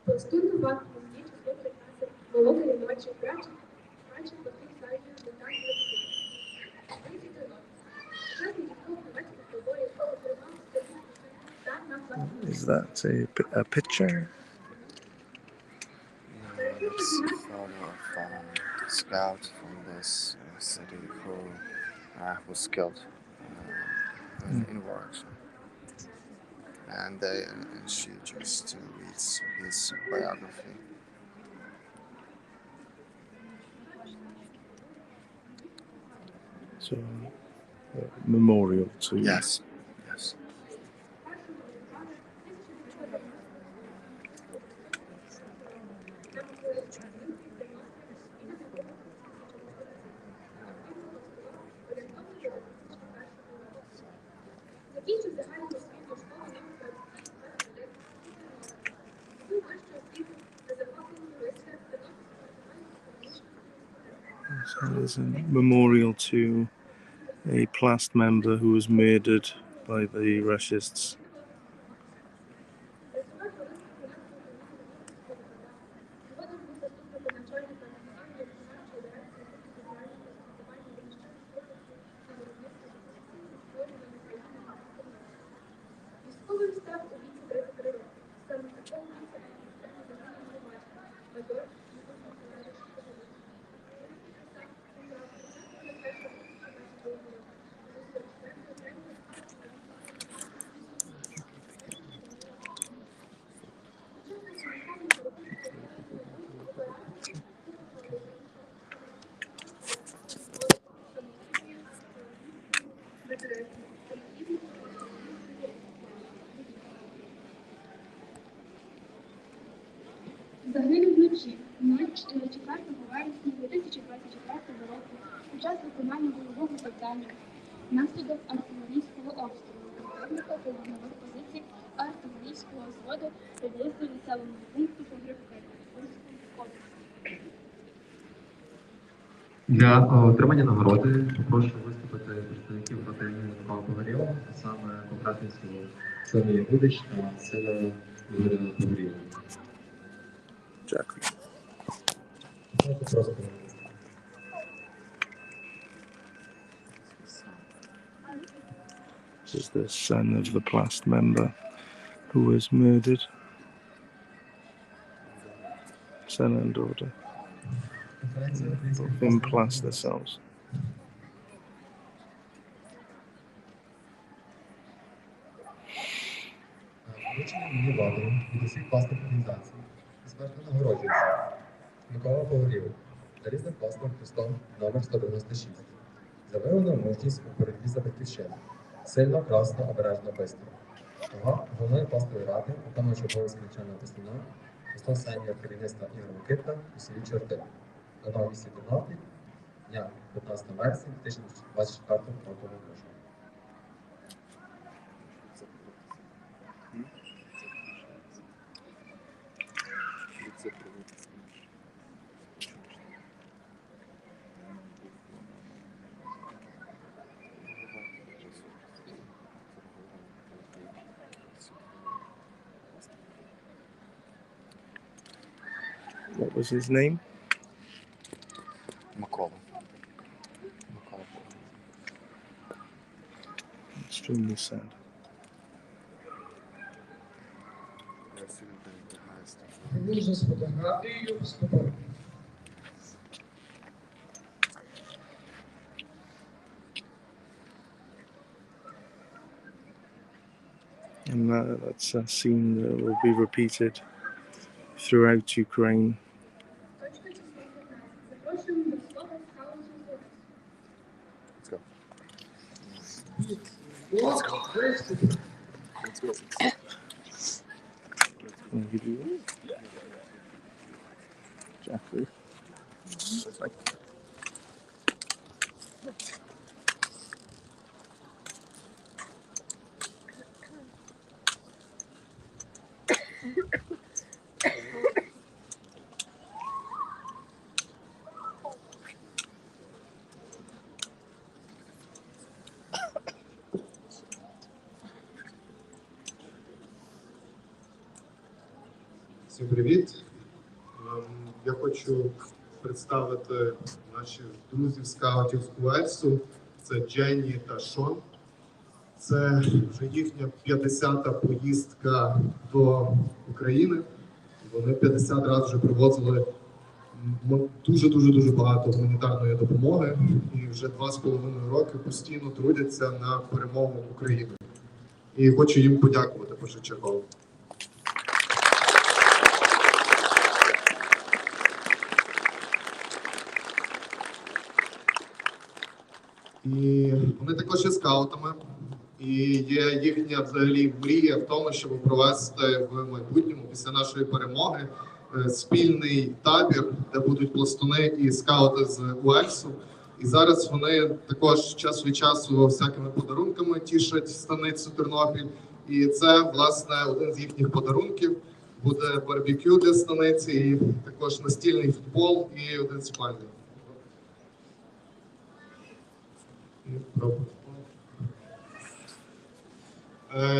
Пластунний банк здійснює прекрасних володарів ночі брачів платив сайті деталь Is that a picture? No, it's a photo of the scout from this city who was killed in war, actually. And she just reads his biography. So, memorial to Yes, yes. So there's a memorial to a Plast member who was murdered by the Rushists. Загинув вночі 4 вересня 2024 року під час виконання бойового завдання внаслідок артилерійського обстрілу противника та вогневих позицій артилерійського взводу поблизу населеного пункту Погребки Курської області. Для отримання нагороди попрошу виступити представників родини Миколи Погорєва, а саме по братництву Софії Гудич та сина Ігоря Погорєва. Дякую. Просто. This is the son of the Plast member who was murdered. Son and daughter. Both in Plast themselves. Вручення мені владою від усіх пластових організацій безперечно нагороджується Микола Погорєв та різним пластовим хрестом номер 196 за виявлену мужність у боротьбі за батьківщину, сильно, красно, обережно, бистро. Головної пластової ради, виконуючи обов'язки начального постанова, основного сеньора керівництва Ігоря Микита у селі Чорти, на новому місці Тернопіль, дня 15 вересня 2024 року. What was his name? Микола. Extremely sad. Вийшов з фотографією з фотографією. And that's a scene that will be repeated throughout Ukraine. Точка число 15. Запрошуємо до слова Скалу Жозефа. Can I give you one? Jeffrey. Всім привіт! Я хочу представити наших друзів скаутів з Уельсу. Це Дженні та Шон. Це вже їхня 50-та поїздка до України. Вони 50 разів вже привозили дуже багато гуманітарної допомоги і вже 2,5 роки постійно трудяться на перемогу України. І хочу їм подякувати першочергово. І вони також є скаутами, і є їхня взагалі мрія в тому, щоб провести в майбутньому, після нашої перемоги, спільний табір, де будуть пластуни і скаути з Уельсу. І зараз вони також час від часу всякими подарунками тішать станицю Тернопіль. І це, власне, один з їхніх подарунків. Буде барбекю для станиці, і також настільний футбол і один спальник.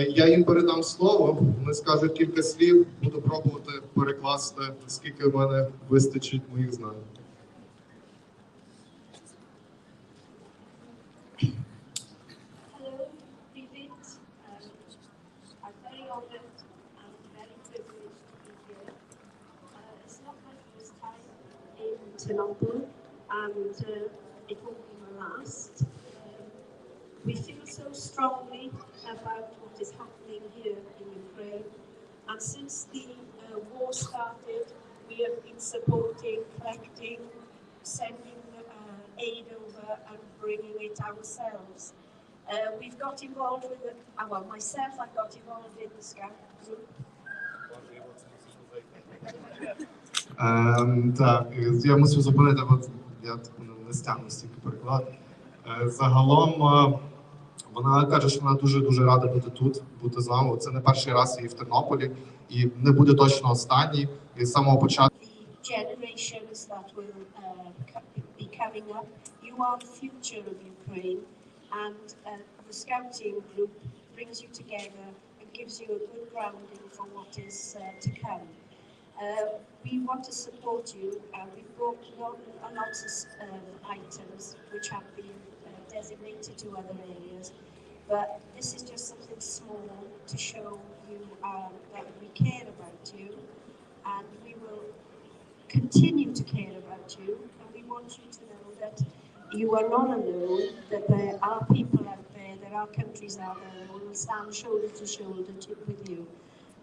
Я їм передам слово, вони скажуть кілька слів, буду пробувати перекласти, наскільки в мене вистачить моїх знань. Hello, David. I'm very honored and very privileged to be here. It's not my first time in Ternopil, and it won't be my last. We feel so strongly about what is happening here in Ukraine, and since the war started, we have been supporting, collecting, sending aid over and bringing it ourselves. We've got involved with it, well, myself, I got involved in the scout group. Так, я мусив зупинити, бо я не стягну стільки переклад. Загалом вона каже, що вона дуже рада бути тут, бути з вами. Це не перший раз її в Тернополі і не буде точно останній. І з самого початку. Generations that will be coming up. You are the future of Ukraine, and the scouting group brings you together and gives you a good grounding for what is to come. We want to support you, and we've brought lots of items which have been designated to other areas, but this is just something small to show you that we care about you, and we will continue to care about you, and we want you to know that you are not alone, that there are people out there are countries out there that will stand shoulder to shoulder with you.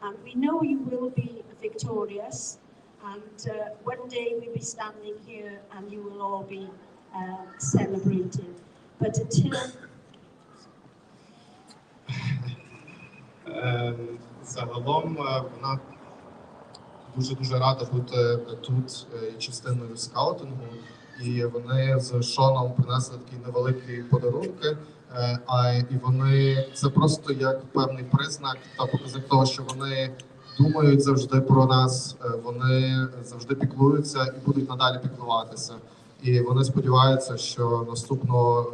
And we know you will be victorious, and one day we'll be standing here and you will all be celebrating. But until... Загалом вона дуже рада бути тут частиною скаутингу, і вони з Шоном принесли такі невеликі подарунки, і вони це просто як певний признак та показник того, що вони думають завжди про нас, вони завжди піклуються і будуть надалі піклуватися. І вони сподіваються, що наступного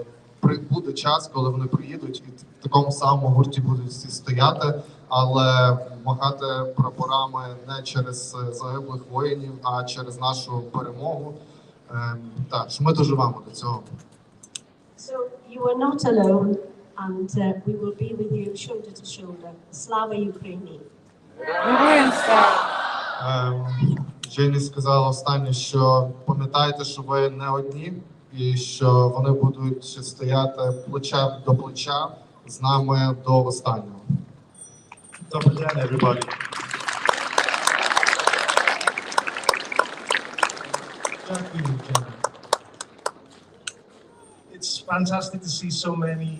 буде час, коли вони приїдуть і в такому самому гурті будуть всі стояти, але махати прапорами не через загиблих воїнів, а через нашу перемогу. Так, що ми доживемо до цього. So you are not alone, and we will be with you shoulder to shoulder. Slava Ukraini. Дженні сказала останнє, що пам'ятайте, що ви не одні, і що вони будуть стояти плече до плеча з нами до останнього. Добрий день, everybody. Dякую, Jenny. It's fantastic to see so many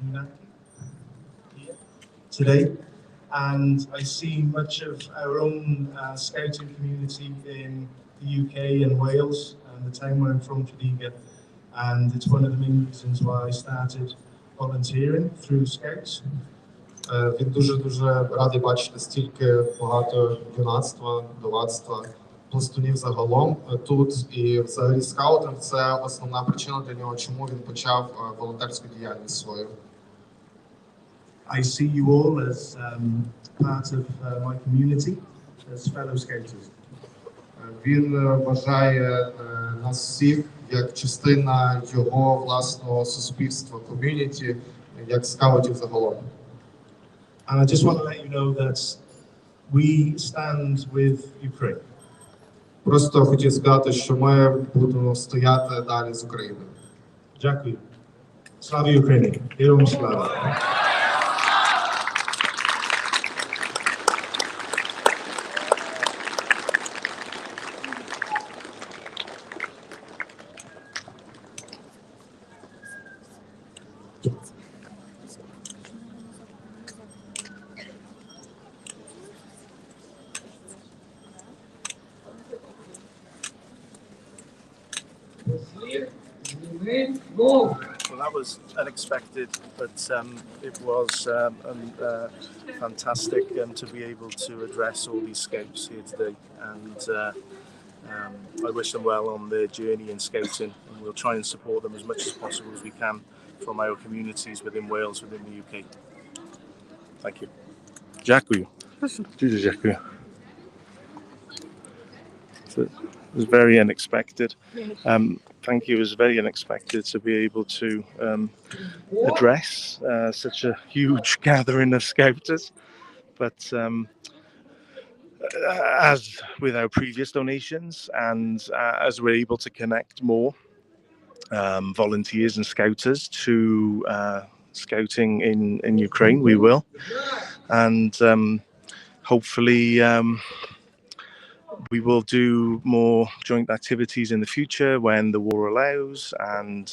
Unaki here today, and I see much of our own scouting community in the UK and Wales, and the town where I'm from, Tredegar, and it's one of the main reasons why I started volunteering through Scouts. Він дуже радий бачити стільки багато юнацтва, новацтва, пластунів загалом тут. І взагалі скаутинг – це основна причина для нього, чому він почав волонтерську діяльність свою. I see you all as part of my community, as fellow scouters. Він вважає нас всіх як частина його власного суспільства, ком'юніті, як скаутів загалом. And I just want to let you know that we stand with Ukraine. Просто хотів сказати, що ми будемо стояти далі з Україною. Дякую. Слава Україні! Героям слава! Well, that was unexpected, but it was fantastic to be able to address all these scouts here today, and I wish them well on their journey in scouting, and we'll try and support them as much as possible as we can from our communities within Wales, within the UK. Thank you. Дякую. Дуже дякую. It was very unexpected. Thank you. It was very unexpected to be able to address such a huge gathering of scouters. But as with our previous donations, and as we're able to connect more volunteers and scouters to scouting in Ukraine, we will. And hopefully we will do more joint activities in the future when the war allows, and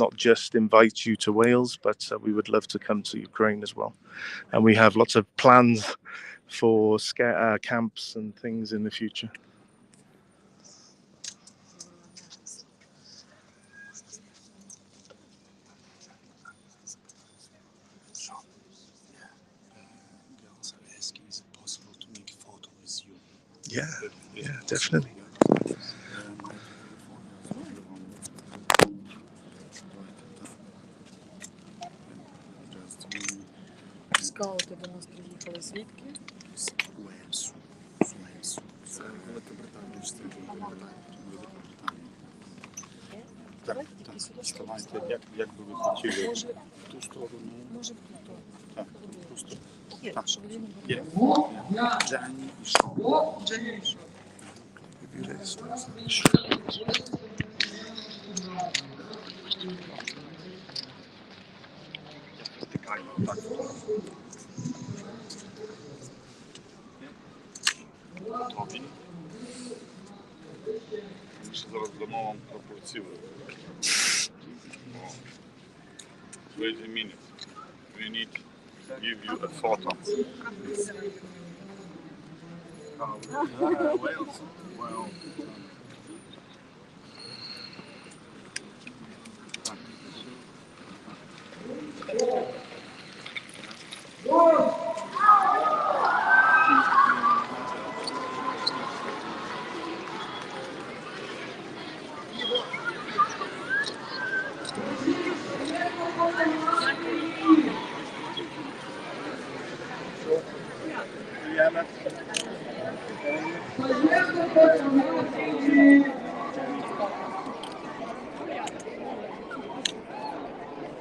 not just invite you to Wales, but we would love to come to Ukraine as well. And we have lots of plans for camps and things in the future. Is it possible to make a photo with you? Yeah, definitely. Скаути до нас приїхали звідки? З Уельсу. Це Великобританія, Давайте тільки сюди. Вставайте, як би ви хотіли. Може, В ту сторону. може в ту сторону. Так, в ту сторону. Є, Так. щоб він Є. Джанні і Шон. Дженні пішов. Готові? Ми ще зараз дамо вам пропорцію. Wait a minute. We need to give you a photo. Wales. Well.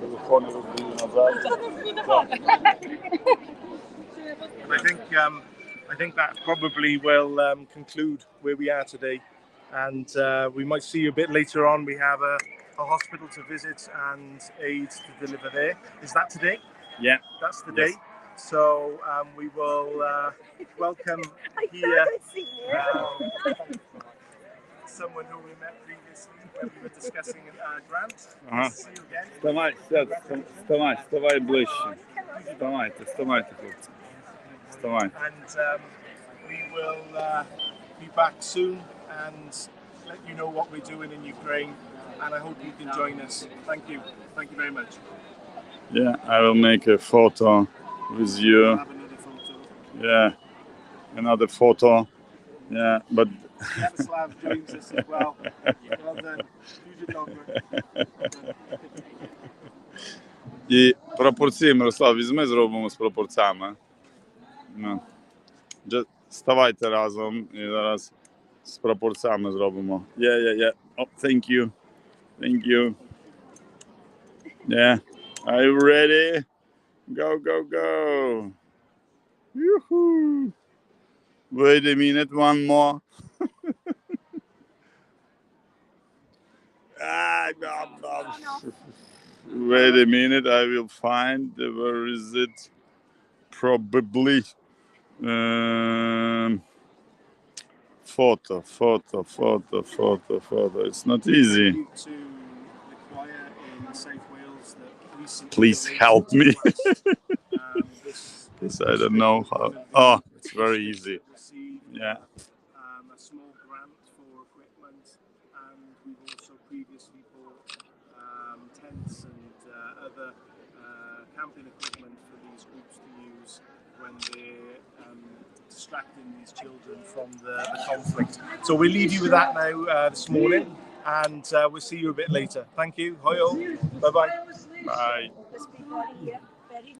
Телефони роздаю назад. I think that probably will conclude where we are today, and we might see you a bit later on. We have a hospital to visit and aids to deliver there. Is that today? Yeah. That's the day. So we will welcome here someone who we met previously when we were discussing grant. Nice to see you again. Вставай ближче. Вставайте, хлопці. And we will be back soon and let you know what we're doing in Ukraine, and I hope you can join us. Thank you very much. Yeah, I will make a photo with you. Have another photo. Yeah, another photo. Yeah, but Slav joins us as well. Well done. Дуже добре. І пропорції, Мирослав, візьми, зробимо з пропорціями. Ставайте разом і зараз з пропорціями зробимо. Yeah. Oh, thank you. Yeah. Are you ready? Go. Yoo-hoo. Wait a minute, one more. Wait a minute, I will find. Where is it? Probably. Photo. It's not easy. Please help me. Because I don't know how. Oh, it's very easy. Yeah. A small grant for equipment, and we've also previously bought tents and other camping equipment for these groups to use when they're distracting these children from the conflict. So we'll leave you with that now this morning, and we'll see you a bit later. Thank you. Hoi ho. Bye-bye. Bye.